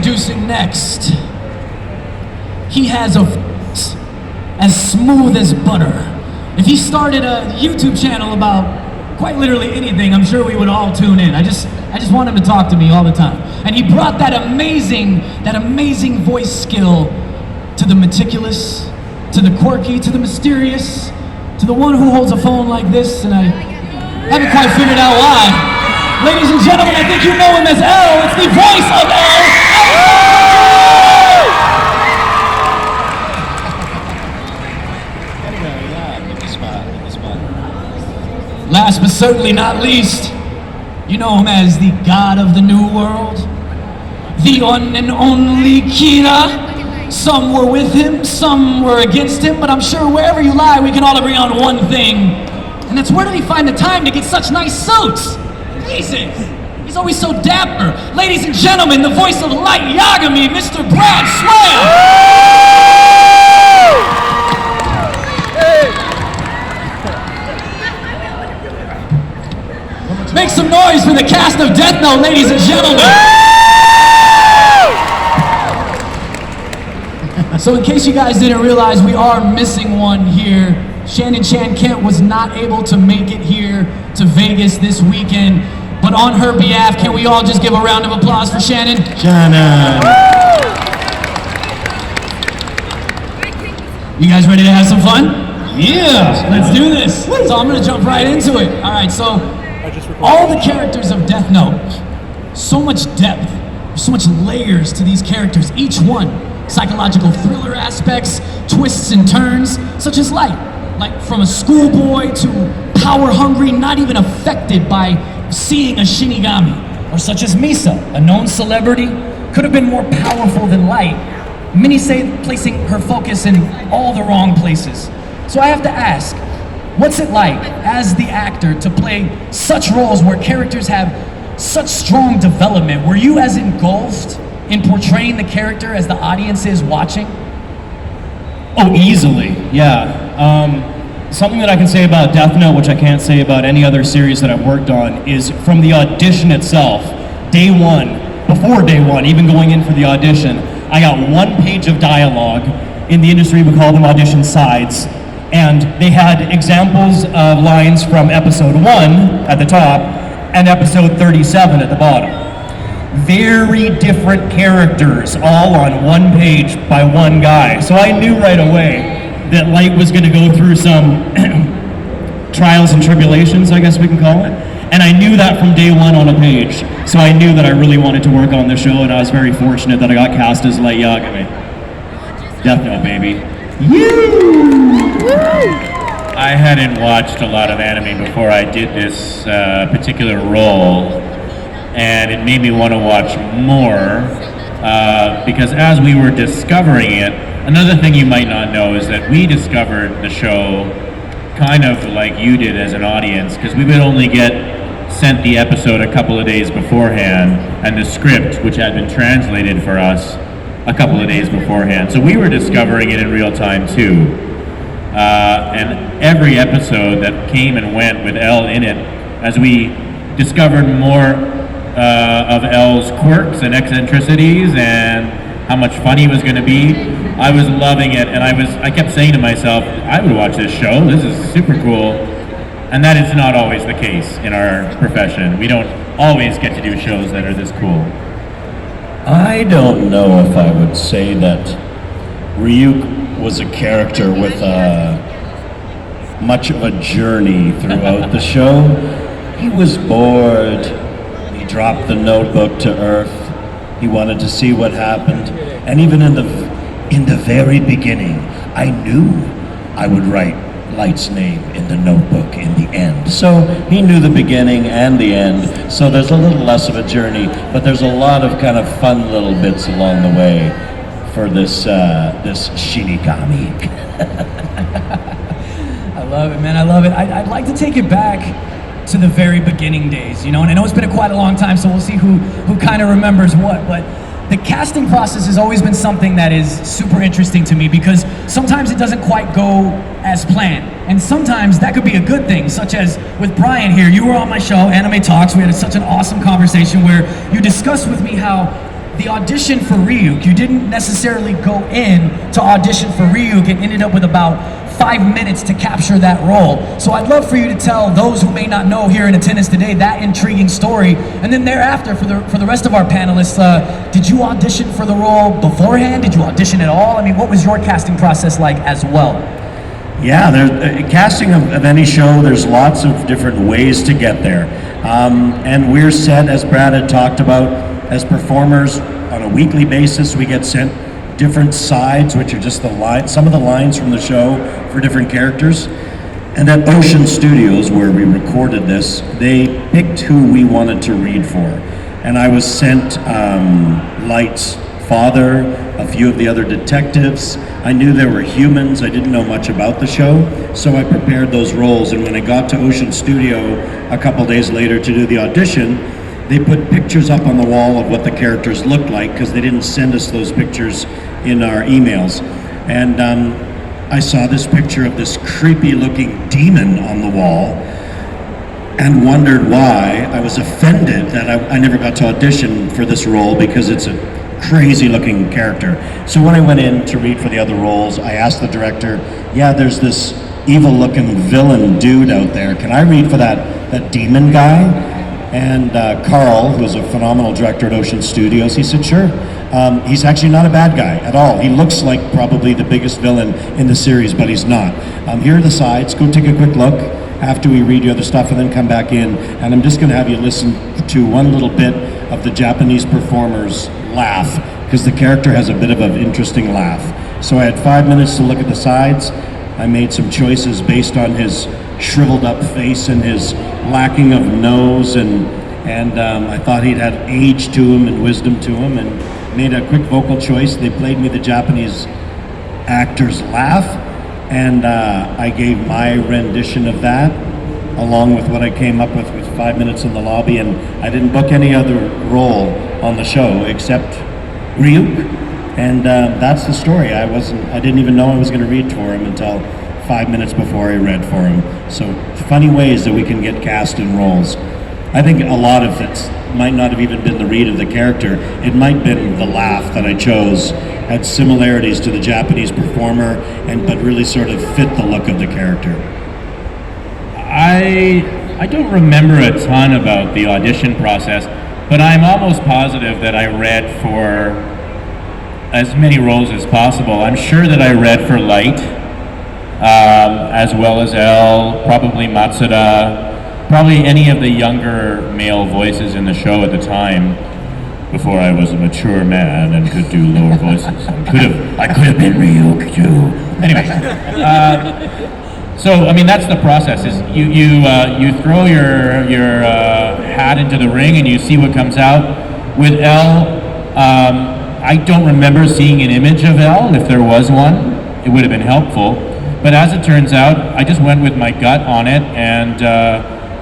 Introducing next, he has a voice as smooth as butter. If he started a YouTube channel about quite literally anything, I'm sure we would all tune in. I just want him to talk to me all the time. And he brought that amazing voice skill to the meticulous, to the quirky, to the mysterious, to the one who holds a phone like this, and I haven't quite figured out why. Ladies and gentlemen, I think you know him as L. It's the voice of L. Last but certainly not least, you know him as the God of the New World, the one and only Kira. Some were with him, some were against him, but I'm sure wherever you lie, we can all agree on one thing, and that's where did he find the time to get such nice suits? Jesus, he's always so dapper. Ladies and gentlemen, the voice of Light Yagami, Mr. Brad Swaile. Make some noise for the cast of Death Note, ladies and gentlemen. So in case you guys didn't realize, we are missing one here. Shannon Chan Kent was not able to make it here to Vegas this weekend, but on her behalf, can we all just give a round of applause for Shannon? Shannon! You guys ready to have some fun? Yeah! Let's do this. So I'm gonna jump right into it. All right, so all the characters of Death Note, so much depth, so much layers to these characters, each one. Psychological thriller aspects, twists and turns, such as Light. Like from a schoolboy to power-hungry, not even affected by seeing a Shinigami. Or such as Misa, a known celebrity, could have been more powerful than Light. Many say placing her focus in all the wrong places. So I have to ask, what's it like, as the actor, to play such roles where characters have such strong development? Were you as engulfed in portraying the character as the audience is watching? Oh, easily, yeah. Something that I can say about Death Note, which I can't say about any other series that I've worked on, is from the audition itself, day one, before day one, even going in for the audition, I got 1 page of dialogue. In the industry, we call them audition sides, and they had examples of lines from episode 1 at the top and episode 37 at the bottom. Very different characters, all on 1 page by one guy. So I knew right away that Light was going to go through some trials and tribulations, I guess we can call it. And I knew that from day one on a page. So I knew that I really wanted to work on the show, and I was very fortunate that I got cast as Light Yagami. Death Note, baby. I hadn't watched a lot of anime before I did this particular role, and it made me want to watch more because as we were discovering it, another thing you might not know is that we discovered the show kind of like you did as an audience, because we would only get sent the episode a couple of days beforehand and the script, which had been translated for us a couple of days beforehand. So we were discovering it in real time too. And every episode that came and went with Elle in it, as we discovered more of Elle's quirks and eccentricities and how much fun he was going to be, I was loving it, and I kept saying to myself, I would watch this show, this is super cool. And that is not always the case in our profession. We don't always get to do shows that are this cool. I don't know if I would say that Ryuk was a character with much of a journey throughout the show. He was bored, he dropped the notebook to earth, he wanted to see what happened, and even in the very beginning, I knew I would write Light's name in the notebook in the end. So he knew the beginning and the end, so there's a little less of a journey, but there's a lot of kind of fun little bits along the way for this Shinigami. I love it, man, I love it. I'd like to take it back to the very beginning days, you know, and I know it's been quite a long time, so we'll see who kind of remembers what, but the casting process has always been something that is super interesting to me, because sometimes it doesn't quite go as planned, and sometimes that could be a good thing, such as with Brian here. You were on my show, Anime Talks. We had such an awesome conversation where you discussed with me how the audition for Ryuk, you didn't necessarily go in to audition for Ryuk and ended up with about 5 minutes to capture that role. So I'd love for you to tell those who may not know here in attendance today that intriguing story. And then thereafter, for the rest of our panelists, did you audition for the role beforehand? Did you audition at all? I mean, what was your casting process like as well? Yeah, casting of any show, there's lots of different ways to get there. And we're set, as Brad had talked about, as performers on a weekly basis. We get sent different sides, which are just some of the lines from the show for different characters. And at Ocean Studios, where we recorded this, they picked who we wanted to read for. And I was sent Light's father, a few of the other detectives. I knew there were humans. I didn't know much about the show, so I prepared those roles. And when I got to Ocean Studio a couple days later to do the audition, they put pictures up on the wall of what the characters looked like, because they didn't send us those pictures in our emails. And I saw this picture of this creepy looking demon on the wall and wondered why. I was offended that I never got to audition for this role, because it's a crazy looking character. So when I went in to read for the other roles, I asked the director, yeah, there's this evil looking villain dude out there. Can I read for that demon guy? And Carl, who's a phenomenal director at Ocean Studios, he said, sure. He's actually not a bad guy at all. He looks like probably the biggest villain in the series, but he's not. Here are the sides. Go take a quick look after we read your other stuff, and then come back in. And I'm just going to have you listen to one little bit of the Japanese performer's laugh, because the character has a bit of an interesting laugh. So I had 5 minutes to look at the sides. I made some choices based on his shriveled up face and his lacking of nose, and I thought he'd had age to him and wisdom to him, and made a quick vocal choice. They played me the Japanese actor's laugh, and I gave my rendition of that, along with what I came up with 5 minutes in the lobby. And I didn't book any other role on the show except Ryuk, and that's the story. I didn't even know I was going to read for him until 5 minutes before I read for him. So funny ways that we can get cast in roles. I think a lot of it might not have even been the read of the character. It might have been the laugh that I chose had similarities to the Japanese performer, but really sort of fit the look of the character. I don't remember a ton about the audition process, but I'm almost positive that I read for as many roles as possible. I'm sure that I read for Light, as well as L, probably Matsuda, probably any of the younger male voices in the show at the time, before I was a mature man and could do lower voices. I could have been Ryuk too. Anyway, so I mean that's the process. Is you throw your hat into the ring and you see what comes out. With L, I don't remember seeing an image of L. If there was one, it would have been helpful. But as it turns out, I just went with my gut on it and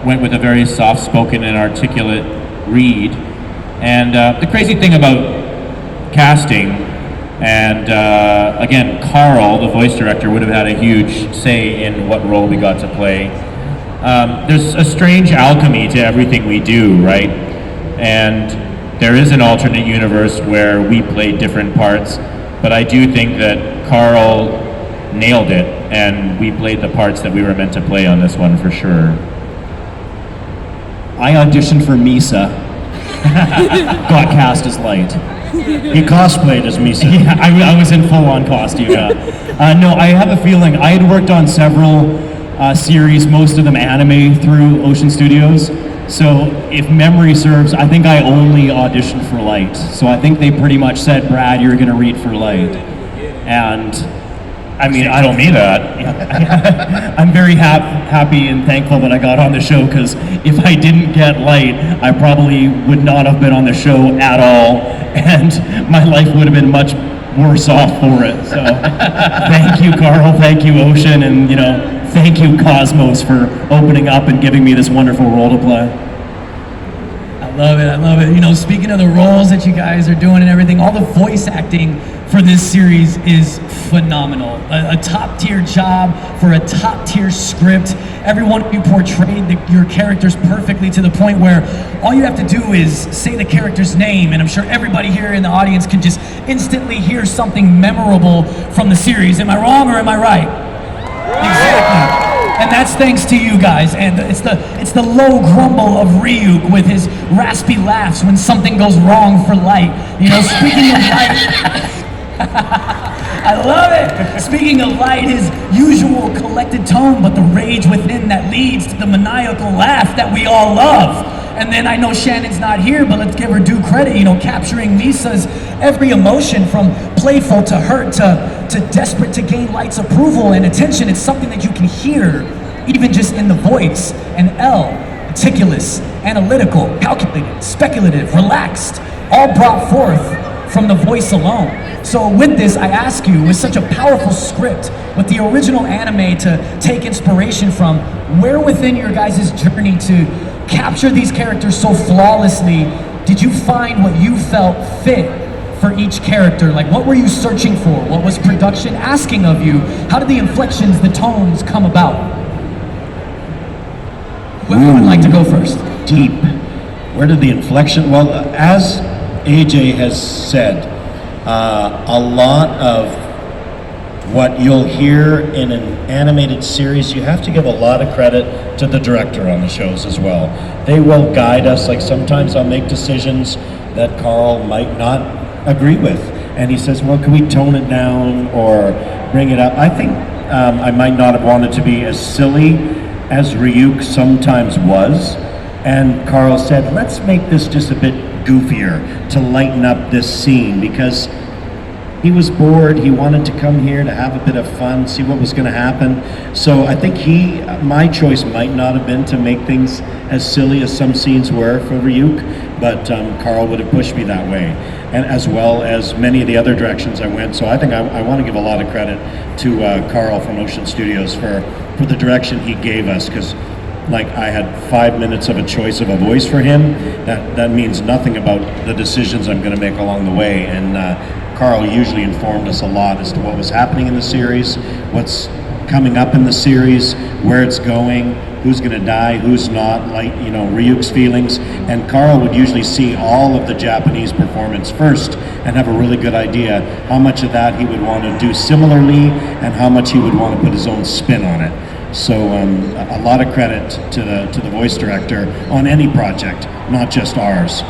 went with a very soft-spoken and articulate read. And the crazy thing about casting, and again, Carl, the voice director, would have had a huge say in what role we got to play. There's a strange alchemy to everything we do, right? And there is an alternate universe where we play different parts, but I do think that Carl nailed it, and we played the parts that we were meant to play on this one for sure. I auditioned for Misa. Got cast as Light. He cosplayed as Misa. Yeah, I was in full-on costume. No, I have a feeling I had worked on several series, most of them anime, through Ocean Studios. So if memory serves, I think I only auditioned for Light. So I think they pretty much said, Brad, you're going to read for Light. And I mean, I don't mean that. I'm very happy and thankful that I got on the show, because if I didn't get Light, I probably would not have been on the show at all, and my life would have been much worse off for it. So thank you, Carl, thank you, Ocean, and thank you, Cosmos, for opening up and giving me this wonderful role to play. I love it. Speaking of the roles that you guys are doing and everything, all the voice acting for this series is phenomenal. A top tier job for a top tier script. Everyone you portrayed your characters perfectly to the point where all you have to do is say the character's name, and I'm sure everybody here in the audience can just instantly hear something memorable from the series. Am I wrong or am I right? Exactly. And that's thanks to you guys. And it's the low grumble of Ryuk with his raspy laughs when something goes wrong for Light. You know, speaking of Light, I love it. Speaking of Light, his usual collected tone, but the rage within that leads to the maniacal laugh that we all love. And then I know Shannon's not here, but let's give her due credit, you know, capturing Misa's every emotion from playful to hurt to desperate to gain Light's approval and attention. It's something that you can hear even just in the voice. And L, meticulous, analytical, calculated, speculative, relaxed, all brought forth from the voice alone. So with this, I ask you, with such a powerful script, with the original anime to take inspiration from, where within your guys' journey to capture these characters so flawlessly did you find what you felt fit for each character? Like, what were you searching for? What was production asking of you? How did the inflections, the tones come about? Who would like to go first? Deep. Where did the inflection? Well, as AJ has said, a lot of what you'll hear in an animated series, you have to give a lot of credit to the director on the shows as well. They will guide us. Like, sometimes I'll make decisions that Carl might not agree with, and he says, well, can we tone it down or bring it up? I think I might not have wanted to be as silly as Ryuk sometimes was, and Carl said, let's make this just a bit goofier to lighten up this scene, because he was bored. He wanted to come here to have a bit of fun, see what was going to happen. So I think my choice might not have been to make things as silly as some scenes were for Ryuk, but Carl would have pushed me that way, and as well as many of the other directions I went. So I think I want to give a lot of credit to Carl from Ocean Studios for the direction he gave us, because like, I had 5 minutes of a choice of a voice for him. That means nothing about the decisions I'm going to make along the way. And Carl usually informed us a lot as to what was happening in the series, what's coming up in the series, where it's going, who's going to die, who's not, like, you know, Ryuk's feelings. And Carl would usually see all of the Japanese performance first and have a really good idea how much of that he would want to do similarly and how much he would want to put his own spin on it. So a lot of credit to the voice director on any project, not just ours.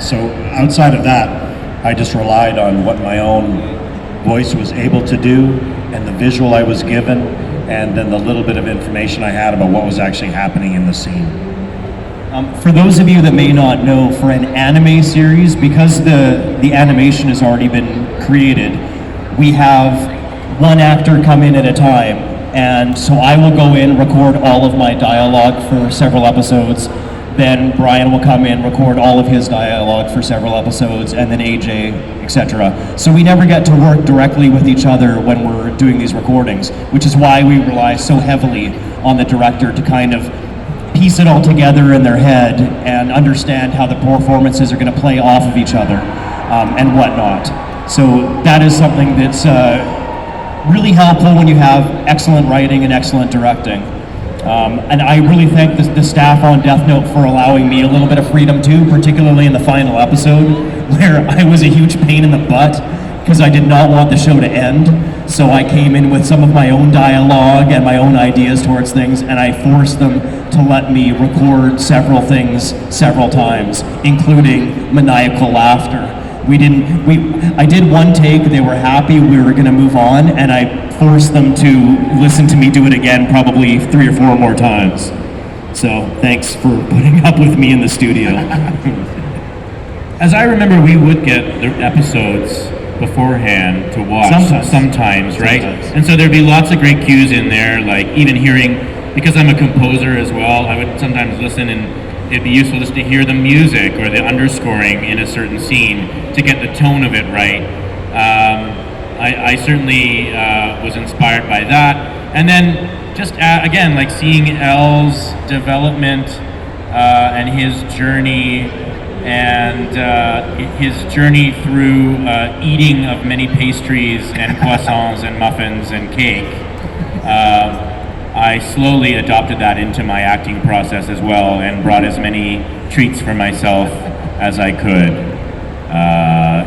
So outside of that, I just relied on what my own voice was able to do and the visual I was given, and then the little bit of information I had about what was actually happening in the scene. For those of you that may not know, for an anime series, because the animation has already been created, we have one actor come in at a time, and so I will go in, record all of my dialogue for several episodes, then Brian will come in, record all of his dialogue for several episodes, and then AJ, etc. So we never get to work directly with each other when we're doing these recordings, which is why we rely so heavily on the director to kind of piece it all together in their head and understand how the performances are going to play off of each other and whatnot. So that is something that's really helpful when you have excellent writing and excellent directing. And I really thank the staff on Death Note for allowing me a little bit of freedom too, particularly in the final episode, where I was a huge pain in the butt because I did not want the show to end. So I came in with some of my own dialogue and my own ideas towards things, and I forced them to let me record several things several times, including maniacal laughter. I did one take, they were happy, we were gonna move on, and I forced them to listen to me do it again probably 3 or 4 more times. So thanks for putting up with me in the studio. As I remember, we would get the episodes beforehand to watch sometimes, right? And so there'd be lots of great cues in there, like even hearing, because I'm a composer as well, I would sometimes listen, and it'd be useful just to hear the music or the underscoring in a certain scene to get the tone of it right. I certainly was inspired by that. And then just again, like seeing L's development and his journey and his journey through eating of many pastries and croissants and muffins and cake. I slowly adopted that into my acting process as well, and brought as many treats for myself as I could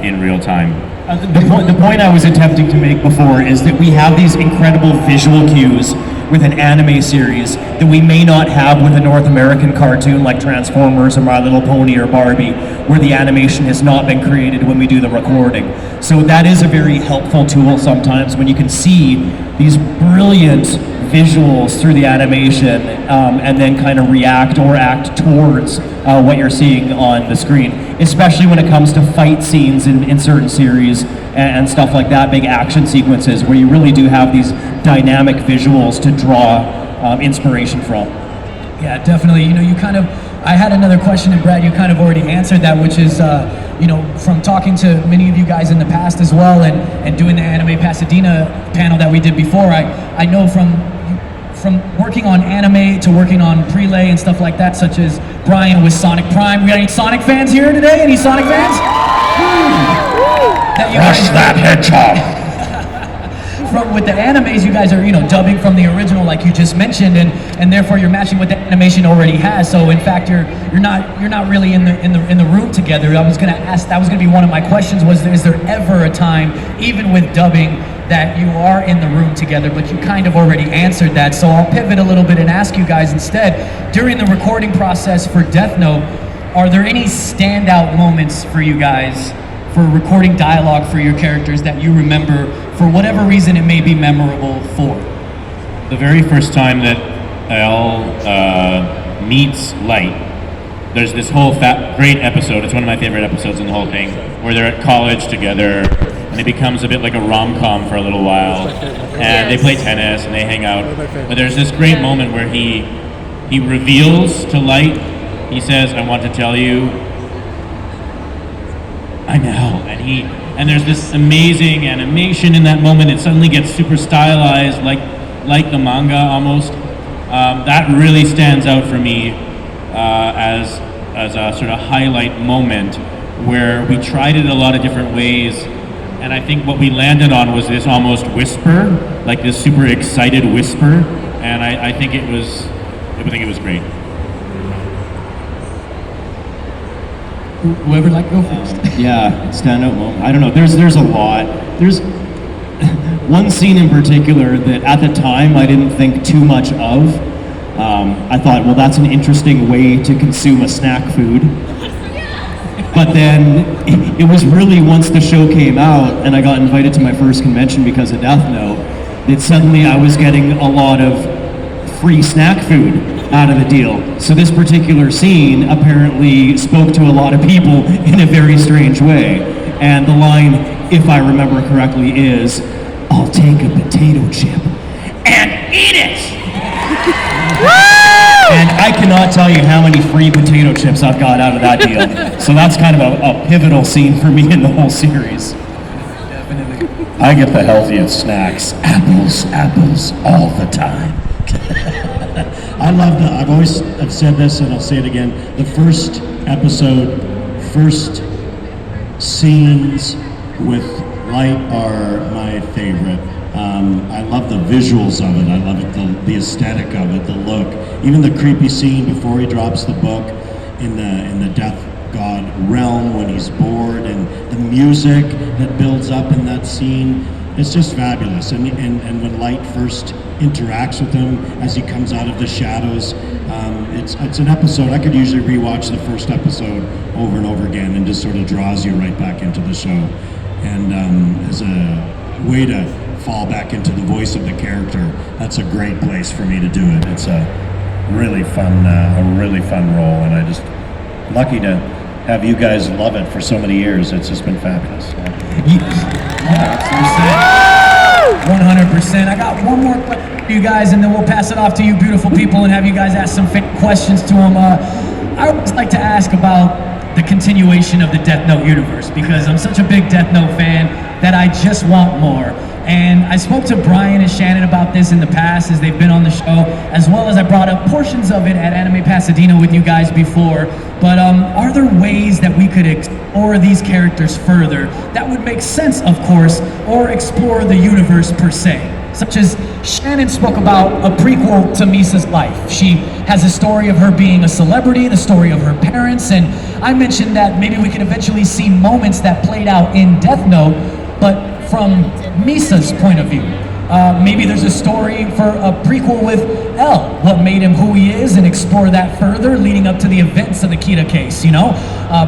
in real time. The point I was attempting to make before is that we have these incredible visual cues with an anime series that we may not have with a North American cartoon like Transformers or My Little Pony or Barbie, where the animation has not been created when we do the recording. So that is a very helpful tool sometimes when you can see these brilliant visuals through the animation and then kind of react or act towards what you're seeing on the screen, especially when it comes to fight scenes in certain series and stuff like that, big action sequences where you really do have these dynamic visuals to draw inspiration from. Yeah, definitely. You know, I had another question, and Brad, you kind of already answered that, which is, from talking to many of you guys in the past as well, and doing the Anime Pasadena panel that we did before, I know from working on anime to working on prelay and stuff like that, such as Brian with Sonic Prime. We got any Sonic fans here today? Any Sonic fans? Crush that hedgehog! With the animes, you guys are dubbing from the original, like you just mentioned, and therefore you're matching what the animation already has. So in fact, you're not really in the room together. I was gonna ask. That was gonna be one of my questions. Is there ever a time, even with dubbing, that you are in the room together? But you kind of already answered that. So I'll pivot a little bit and ask you guys instead. During the recording process for Death Note, are there any standout moments for you guys for recording dialogue for your characters that you remember, for whatever reason it may be memorable for? The very first time that Al meets Light, there's this whole great episode. It's one of my favorite episodes in the whole thing, where they're at college together, and it becomes a bit like a rom-com for a little while, and they play tennis and they hang out. But there's this great moment where he reveals to Light, he says, "I want to tell you, I'm Al," and there's this amazing animation in that moment. It suddenly gets super stylized, like the manga almost. That really stands out for me as a sort of highlight moment where we tried it a lot of different ways, and I think what we landed on was this almost whisper, like this super excited whisper, and I think it was great. Whoever like go first. Yeah, standout moment. I don't know. There's a lot. There's one scene in particular that at the time I didn't think too much of. I thought, well, that's an interesting way to consume a snack food. But then it was really once the show came out and I got invited to my first convention because of Death Note, that suddenly I was getting a lot of free snack food out of the deal. So this particular scene apparently spoke to a lot of people in a very strange way. And the line, if I remember correctly, is, "I'll take a potato chip and eat it!" And I cannot tell you how many free potato chips I've got out of that deal. So that's kind of a pivotal scene for me in the whole series. Definitely. I get the healthiest snacks. Apples, all the time. I love I've said this and I'll say it again. The first episode, first scenes with Light are my favorite. I love the visuals of it. I love it, the aesthetic of it, the look. Even the creepy scene before he drops the book in the Death God realm when he's bored, and the music that builds up in that scene. It's just fabulous. And when Light first interacts with him as he comes out of the shadows, it's an episode. I could usually rewatch the first episode over and over again, and just sort of draws you right back into the show. And as a way to fall back into the voice of the character, that's a great place for me to do it. It's a really fun role, and I just lucky to have you guys love it for so many years. It's just been fabulous. 100%. I got one more question for you guys, and then we'll pass it off to you beautiful people and have you guys ask some questions to them. I always like to ask about the continuation of the Death Note universe, because I'm such a big Death Note fan that I just want more. And I spoke to Brian and Shannon about this in the past as they've been on the show, as well as I brought up portions of it at Anime Pasadena with you guys before. But are there ways that we could explore these characters further that would make sense, of course, or explore the universe per se? Such as Shannon spoke about a prequel to Misa's life. She has a story of her being a celebrity, the story of her parents, and I mentioned that maybe we could eventually see moments that played out in Death Note, but from Misa's point of view. Maybe there's a story for a prequel with L, what made him who he is, and explore that further leading up to the events of the Kita case, you know?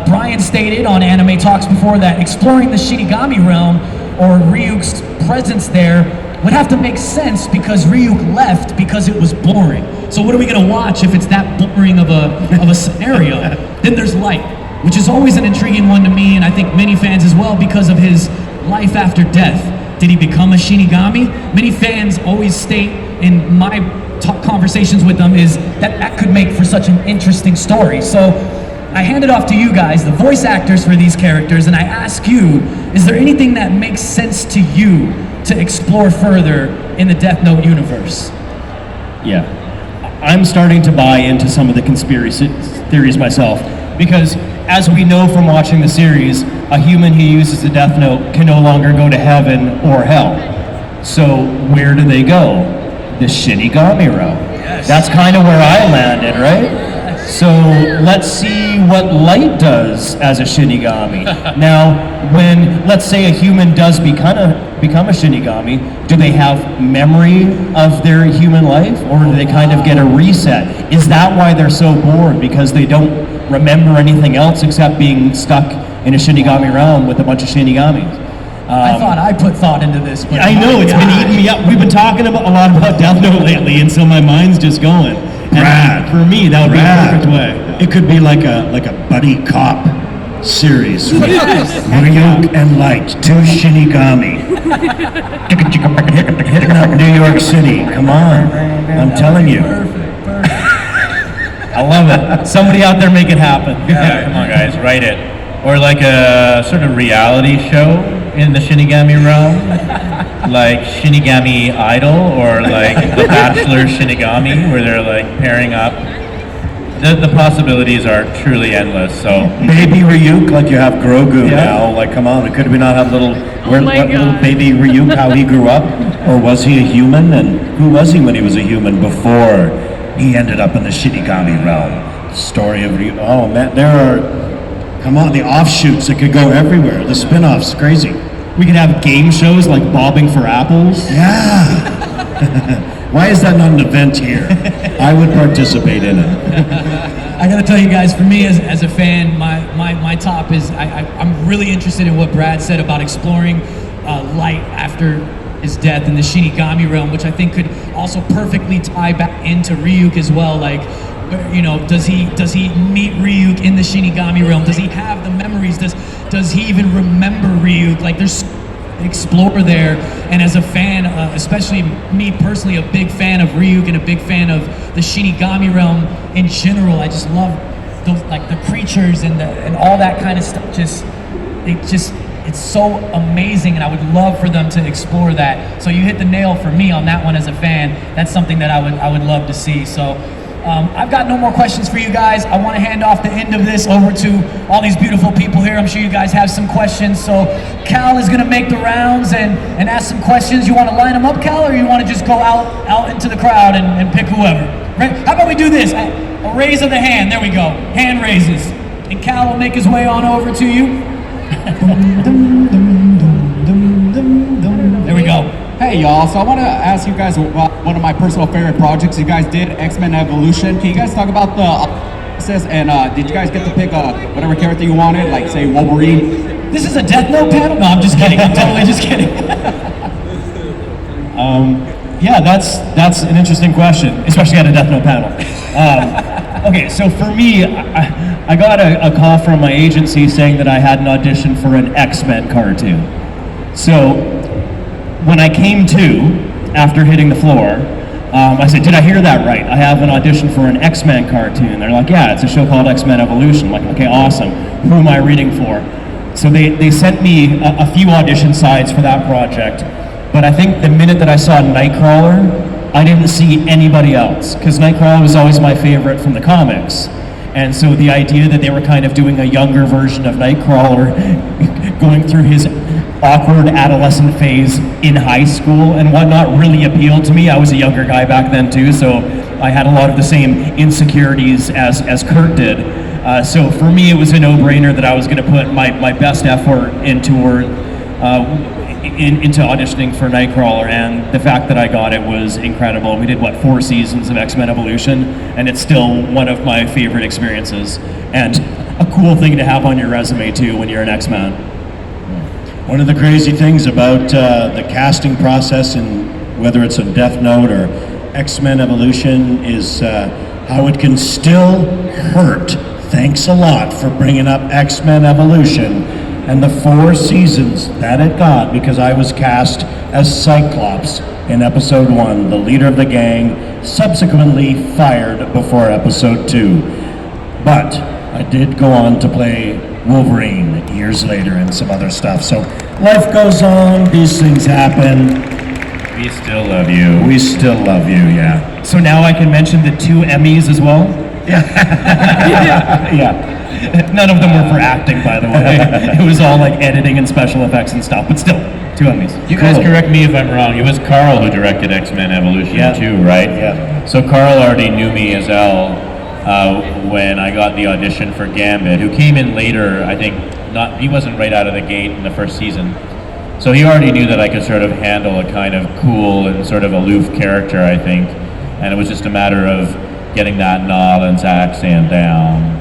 Brian stated on Anime Talks before that exploring the Shinigami realm or Ryuk's presence there would have to make sense because Ryuk left because it was boring. So what are we gonna watch if it's that boring of a scenario? Then there's Light, which is always an intriguing one to me, and I think many fans as well because of his life after death. Did he become a Shinigami? Many fans always state in my conversations with them is that could make for such an interesting story. So I hand it off to you guys, the voice actors for these characters, and I ask you, is there anything that makes sense to you to explore further in the Death Note universe? Yeah. I'm starting to buy into some of the conspiracy theories myself, because as we know from watching the series, a human who uses the Death Note can no longer go to heaven or hell. So where do they go? The Shinigami realm. Yes. That's kind of where I landed, right? So let's see what Light does as a Shinigami. Now, when, let's say, a human does become a Shinigami, do they have memory of their human life, or do they kind of get a reset? Is that why they're so bored? Because they don't remember anything else except being stuck in a Shinigami realm with a bunch of Shinigamis? I thought I put thought into this, but I know, it's been eating me up. We've been talking a lot about Death Note lately, and so my mind's just going. Brad. For me, that would be a perfect way. It could be like a buddy cop series with Ryuk and Light, two Shinigami. Hitting up New York City. Come on. I'm telling you. I love it. Somebody out there make it happen. Yeah, come on, guys, write it. Or like a sort of reality show in the Shinigami realm, like Shinigami Idol, or like The Bachelor Shinigami, where they're like pairing up. The possibilities are truly endless. So Baby Ryuk, like you have Grogu now. Like, come on, could we not have little baby Ryuk, how he grew up? Or was he a human? And who was he when he was a human before he ended up in the Shinigami realm? Story of Ryuk. Oh man, there are. Come on, the offshoots, it could go everywhere. The spin-off's crazy. We could have game shows like Bobbing for Apples. Yeah. Why is that not an event here? I would participate in it. I gotta tell you guys, for me as a fan, my top is, I'm really interested in what Brad said about exploring Light after his death in the Shinigami realm, which I think could also perfectly tie back into Ryuk as well. Like, you know, does he meet Ryuk in the Shinigami realm? Does he have the memories? Does he even remember Ryuk? Like, there's explore there. And as a fan, especially me personally, a big fan of Ryuk and a big fan of the Shinigami realm in general. I just love the creatures and all that kind of stuff. It's so amazing, and I would love for them to explore that. So you hit the nail for me on that one as a fan. That's something that I would love to see. So I've got no more questions for you guys. I want to hand off the end of this over to all these beautiful people here. I'm sure you guys have some questions. So Cal is going to make the rounds and ask some questions. You want to line them up, Cal, or you want to just go out into the crowd and pick whoever? Right? How about we do this? A raise of the hand. There we go. Hand raises. And Cal will make his way on over to you. There we go. Hey y'all, so I want to ask you guys about one of my personal favorite projects you guys did, X-Men Evolution. Can you guys talk about the process, and did you guys get to pick whatever character you wanted, like say Wolverine? This is a Death Note panel? No, I'm just kidding. I'm totally just kidding. Yeah, that's an interesting question, especially at a Death Note panel. Okay, so for me, I got a call from my agency saying that I had an audition for an X-Men cartoon. So when I came to, after hitting the floor, I said, did I hear that right? I have an audition for an X-Men cartoon. They're like, yeah, it's a show called X-Men Evolution. I'm like, okay, awesome. Who am I reading for? So they sent me a few audition sides for that project. But I think the minute that I saw Nightcrawler, I didn't see anybody else, because Nightcrawler was always my favorite from the comics. And so the idea that they were kind of doing a younger version of Nightcrawler, going through his awkward adolescent phase in high school and whatnot, really appealed to me. I was a younger guy back then too, so I had a lot of the same insecurities as Kurt did. So for me, it was a no-brainer that I was going to put my best effort into auditioning for Nightcrawler, and the fact that I got it was incredible. We did 4 seasons of X-Men Evolution, and it's still one of my favorite experiences, and a cool thing to have on your resume too when you're an X-Man. One of the crazy things about the casting process, and whether it's in Death Note or X-Men Evolution, is how it can still hurt. Thanks a lot for bringing up X-Men Evolution and the 4 seasons that it got, because I was cast as Cyclops in episode 1, the leader of the gang, subsequently fired before episode 2. But I did go on to play Wolverine years later and some other stuff. So life goes on, these things happen. We still love you. We still love you, yeah. So now I can mention the 2 Emmys as well? Yeah. None of them were for acting, by the way. It was all like editing and special effects and stuff, but still, 2 Emmys. You guys correct me if I'm wrong. It was Carl who directed X-Men Evolution too, right? Yeah. So Carl already knew me as L when I got the audition for Gambit, who came in later. I think he wasn't right out of the gate in the first season. So he already knew that I could sort of handle a kind of cool and sort of aloof character, I think. And it was just a matter of getting that Nolans accent down.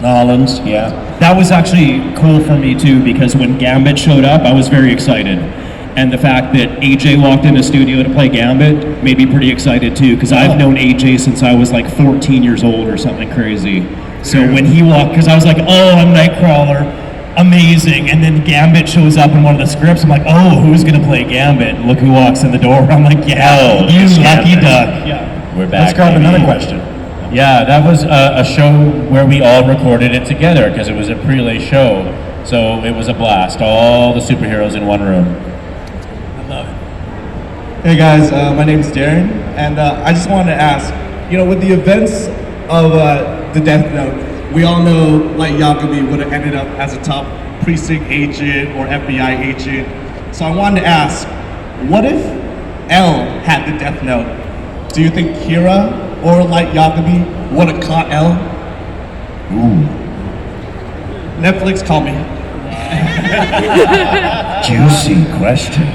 Nolans, yeah. That was actually cool for me too, because when Gambit showed up, I was very excited. And the fact that AJ walked in the studio to play Gambit made me pretty excited too, because I've known AJ since I was like 14 years old or something crazy. So when he walked, because I was like, oh, I'm Nightcrawler, amazing. And then Gambit shows up in one of the scripts. I'm like, oh, who's going to play Gambit? And look who walks in the door. I'm like, yeah, you lucky duck. Yeah. We're back. Let's grab baby. another question. Yeah, that was a show where we all recorded it together because it was a prelay show. So it was a blast. All the superheroes in one room. I love it. Hey guys, my name's Darren, and I just wanted to ask, with the events of the Death Note, we all know Light Yagami would have ended up as a top precinct agent or FBI agent. So I wanted to ask, what if L had the Death Note? Do you think Kira or Light Yagami would have caught L? Ooh. Netflix, call me. Juicy question.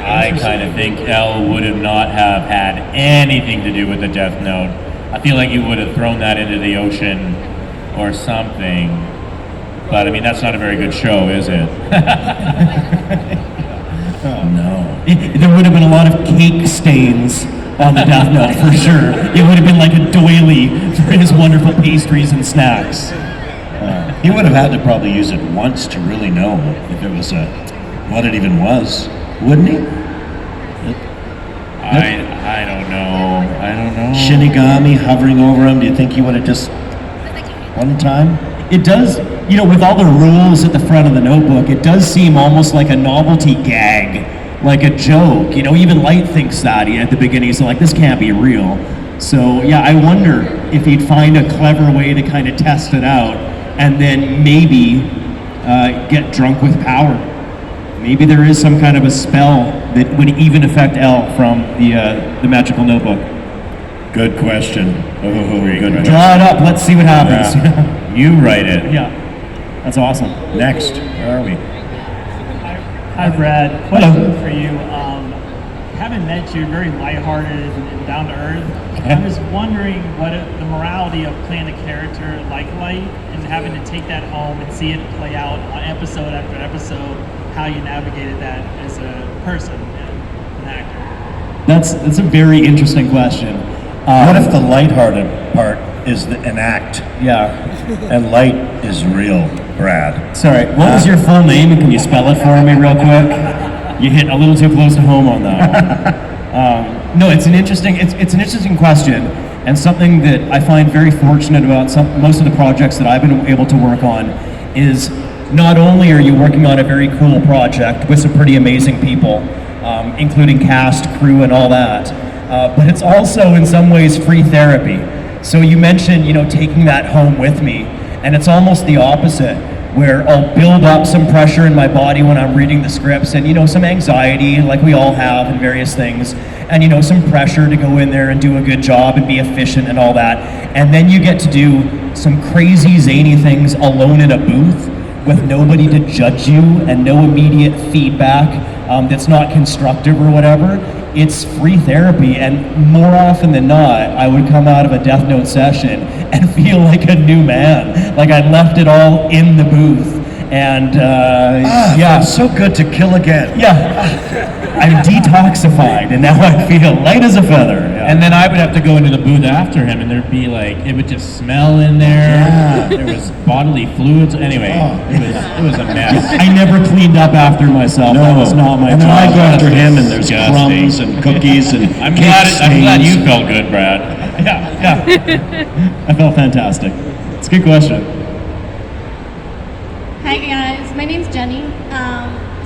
I kind of think L would have not have had anything to do with the Death Note. I feel like he would have thrown that into the ocean or something. But I mean, that's not a very good show, is it? Oh no. There would have been a lot of cake stains on the Death Note for sure. It would have been like a doily for his wonderful pastries and snacks. He would have had to probably use it once to really know if it was what it even was, wouldn't he? I don't know. I don't know. Shinigami hovering over him. Do you think he would have just one time? It does, with all the rules at the front of the notebook, it does seem almost like a novelty gag, like a joke. Even Light thinks that at the beginning. He's like, this can't be real. So yeah, I wonder if he'd find a clever way to kind of test it out and then maybe get drunk with power. Maybe there is some kind of a spell that would even affect L from the magical notebook. Good question. Oh, good question. Draw it up. Let's see what happens. Yeah. You write it. Yeah, that's awesome. Next, where are we? Hi, Brad. Question for you. Haven't met you, very lighthearted and down to earth. I'm just wondering what the morality of playing a character like Light and having to take that home and see it play out on episode after episode, how you navigated that as a person and an actor. That's a very interesting question. What if the lighthearted part is an act Yeah. and Light is real, Brad? Sorry. What was your full name, and can you spell it for me real quick? You hit a little too close to home on that one. No, it's an interesting question, and something that I find very fortunate about most of the projects that I've been able to work on is not only are you working on a very cool project with some pretty amazing people, including cast, crew, and all that. But it's also in some ways free therapy. So you mentioned, taking that home with me, and it's almost the opposite, where I'll build up some pressure in my body when I'm reading the scripts, and some anxiety, like we all have, and various things, and some pressure to go in there and do a good job and be efficient and all that. And then you get to do some crazy zany things alone in a booth with nobody to judge you and no immediate feedback that's not constructive or whatever. It's free therapy, and more often than not, I would come out of a Death Note session and feel like a new man, like I left it all in the booth. And yeah, it's so good to kill again. Yeah, I'm detoxified, and now I feel light as a feather. Yeah. And then I would have to go into the booth after him, and there'd be like, it would just smell in there. Yeah. There was bodily fluids. Anyway, it was a mess. I never cleaned up after myself. That was not my And then I job. go after him, and there's Disgusting. crumbs and cookies and I'm cake glad stains. you felt good, Brad. Yeah. I felt fantastic. It's a good question. Hi guys, my name's Jenny.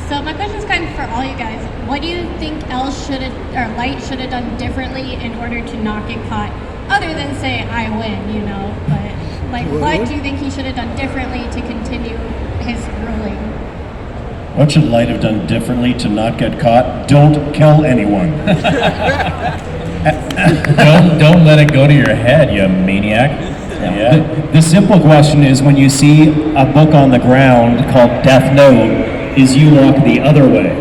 So my question is kind of for all you guys. What do you think Light should have done differently in order to not get caught? Other than say I win, But what do you think he should have done differently to continue his ruling? What should Light have done differently to not get caught? Don't kill anyone. Don't let it go to your head, you maniac. Yeah. The simple question is, when you see a book on the ground called Death Note, is you walk the other way.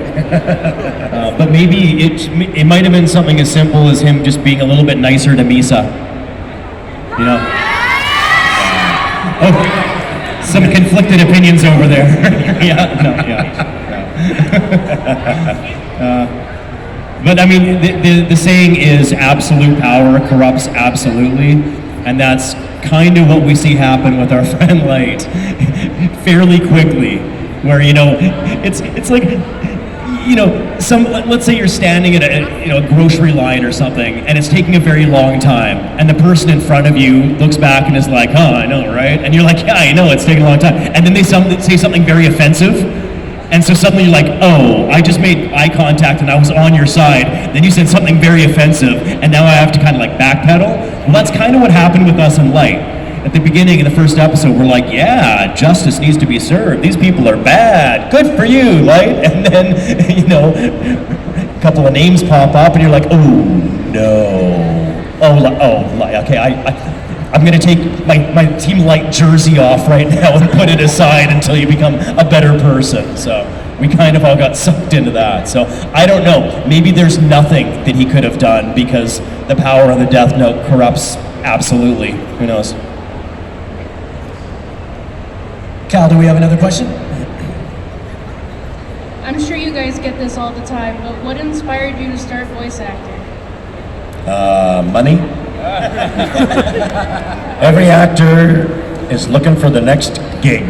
But maybe it might have been something as simple as him just being a little bit nicer to Misa. Oh, some conflicted opinions over there. But I mean, the saying is absolute power corrupts absolutely, and that's kind of what we see happen with our friend Light fairly quickly, where it's like let's say you're standing at a grocery line or something, and it's taking a very long time, and the person in front of you looks back and is like, I know, right? And you're like, yeah, I know, it's taking a long time, and then they say something very offensive. And so suddenly you're like, I just made eye contact and I was on your side. Then you said something very offensive, and now I have to kind of like backpedal. Well, that's kind of what happened with us in Light. At the beginning of the first episode, we're like, yeah, justice needs to be served. These people are bad. Good for you, Light. And then, a couple of names pop up, and you're like, oh, no. Okay, I'm going to take my Team Light jersey off right now and put it aside until you become a better person. So we kind of all got sucked into that. So I don't know. Maybe there's nothing that he could have done because the power of the Death Note corrupts absolutely. Who knows? Cal, do we have another question? I'm sure you guys get this all the time, but what inspired you to start voice acting? Money. Every actor is looking for the next gig.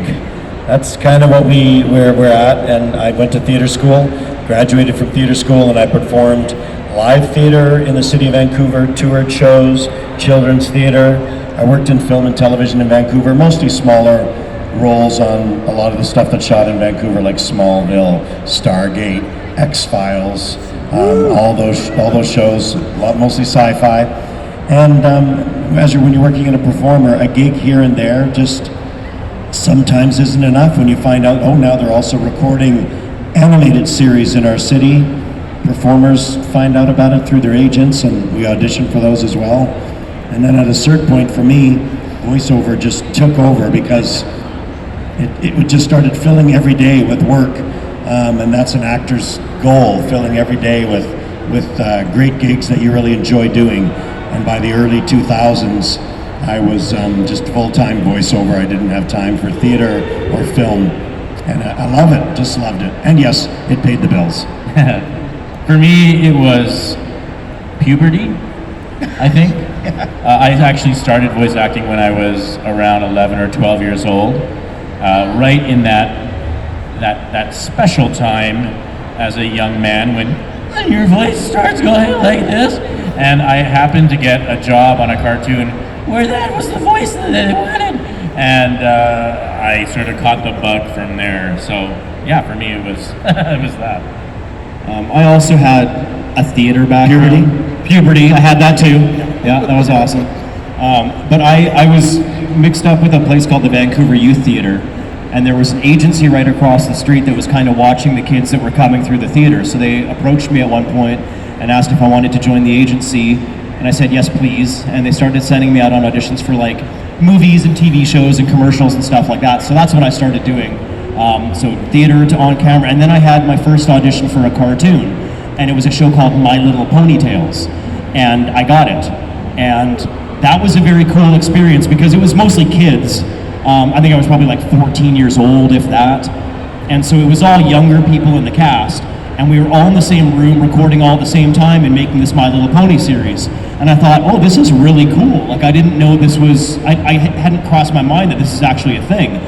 That's kind of what where we're at. And I went to theater school, graduated from theater school, and I performed live theater in the city of Vancouver, toured shows, children's theater. I worked in film and television in Vancouver, mostly smaller roles on a lot of the stuff that's shot in Vancouver, like Smallville, Stargate, X-Files, all those shows, mostly sci-fi. And when you're working in a performer, a gig here and there just sometimes isn't enough. When you find out, now they're also recording animated series in our city, performers find out about it through their agents, and we audition for those as well. And then at a certain point for me, voiceover just took over because it just started filling every day with work, and that's an actor's goal, filling every day with great gigs that you really enjoy doing. And by the early 2000s, I was just full-time voiceover. I didn't have time for theater or film, and I love it, just loved it. And yes, it paid the bills. For me, it was puberty, I think. I actually started voice acting when I was around 11 or 12 years old, right in that special time as a young man when your voice starts going like this. And I happened to get a job on a cartoon where that was the voice that I wanted. And I sort of caught the bug from there. So yeah, for me it was it was that. I also had a theater background. Puberty. I had that too. Yeah, that was awesome. But I was mixed up with a place called the Vancouver Youth Theater, and there was an agency right across the street that was kind of watching the kids that were coming through the theater. So they approached me at one point and asked if I wanted to join the agency, and I said yes please, and they started sending me out on auditions for like movies and TV shows and commercials and stuff like that. So that's what I started doing. So theater to on camera, and then I had my first audition for a cartoon, and it was a show called My Little Ponytails, and I got it. And that was a very cool experience because it was mostly kids. I think I was probably like 14 years old, if that. And so it was all younger people in the cast, and we were all in the same room recording all at the same time and making this My Little Pony series. And I thought, oh, this is really cool. Like, I didn't know this was, I hadn't crossed my mind that this is actually a thing.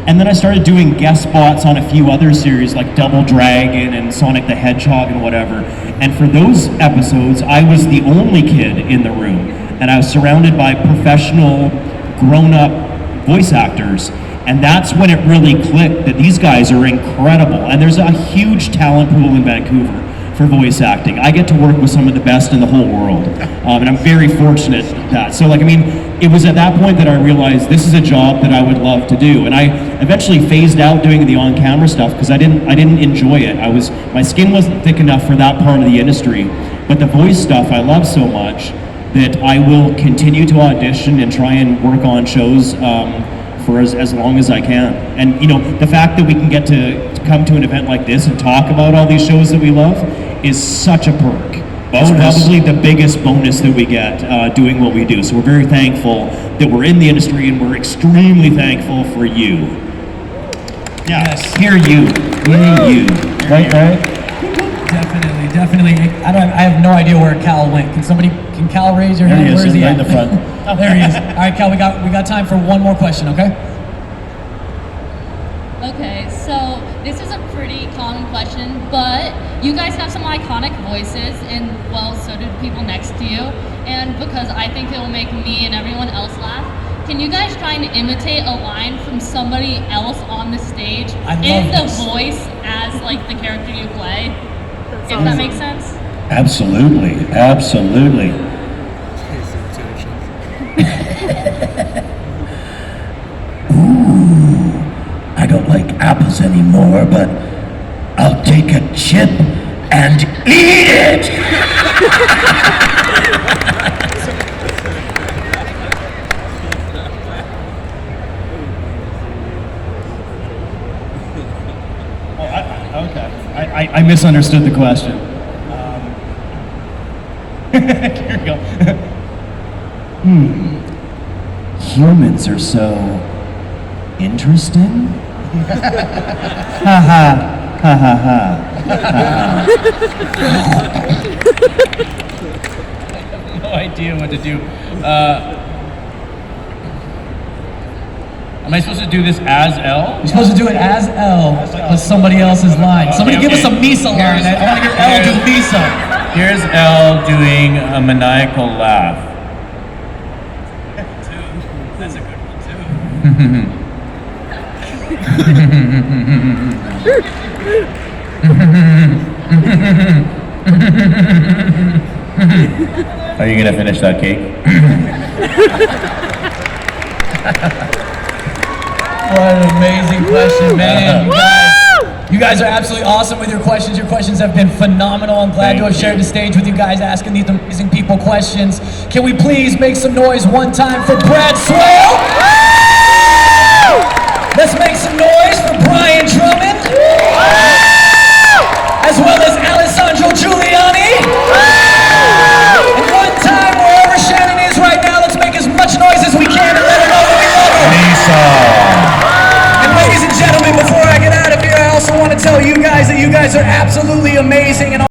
And then I started doing guest spots on a few other series like Double Dragon and Sonic the Hedgehog and whatever. And for those episodes, I was the only kid in the room. And I was surrounded by professional, grown-up voice actors. And that's when it really clicked that these guys are incredible. And there's a huge talent pool in Vancouver for voice acting. I get to work with some of the best in the whole world. And I'm very fortunate that. So like, I mean, it was at that point that I realized this is a job that I would love to do. And I eventually phased out doing the on-camera stuff because I didn't enjoy it. My skin wasn't thick enough for that part of the industry. But the voice stuff I love so much that I will continue to audition and try and work on shows for as long as I can. And you know, the fact that we can get to come to an event like this and talk about all these shows that we love is such a perk. It's probably the biggest bonus that we get doing what we do. So we're very thankful that we're in the industry, and we're extremely thankful for you. Yeah, yes. Hear you. Right? Definitely. I have no idea where Cal went. Can Cal raise your hand? Where is he right at? in the front. Oh, there he is. All right, Cal, we got time for one more question, okay? Okay, so this is a pretty common question, but you guys have some iconic voices, and well, so do people next to you. And because I think it will make me and everyone else laugh, can you guys try and imitate a line from somebody else on the stage in the voice as like the character you play? If that makes sense? Absolutely. Ooh, I don't like apples anymore, but I'll take a chip and eat it! Okay. I misunderstood the question. Here we go. Humans are so interesting? Ha ha, ha ha ha. No idea what to do. Am I supposed to do this as L? You're supposed to do it as L, but somebody else's line. Somebody give us a Misa line. I want to hear L do Misa. Here's L doing a maniacal laugh. That's a good one too. Are you gonna finish that cake? What an amazing question, man. You guys are absolutely awesome with your questions. Your questions have been phenomenal. I'm glad to have shared the stage with you guys asking these amazing people questions. Can we please make some noise one time for Brad Swaile? Let's make some noise for Brian Drummond. As well as Alessandro Juliani. And one time, wherever Shannon is right now, let's make as much noise as we can and let her know that we love her. And ladies and gentlemen, before I get out of here, I also want to tell you guys that you guys are absolutely amazing. And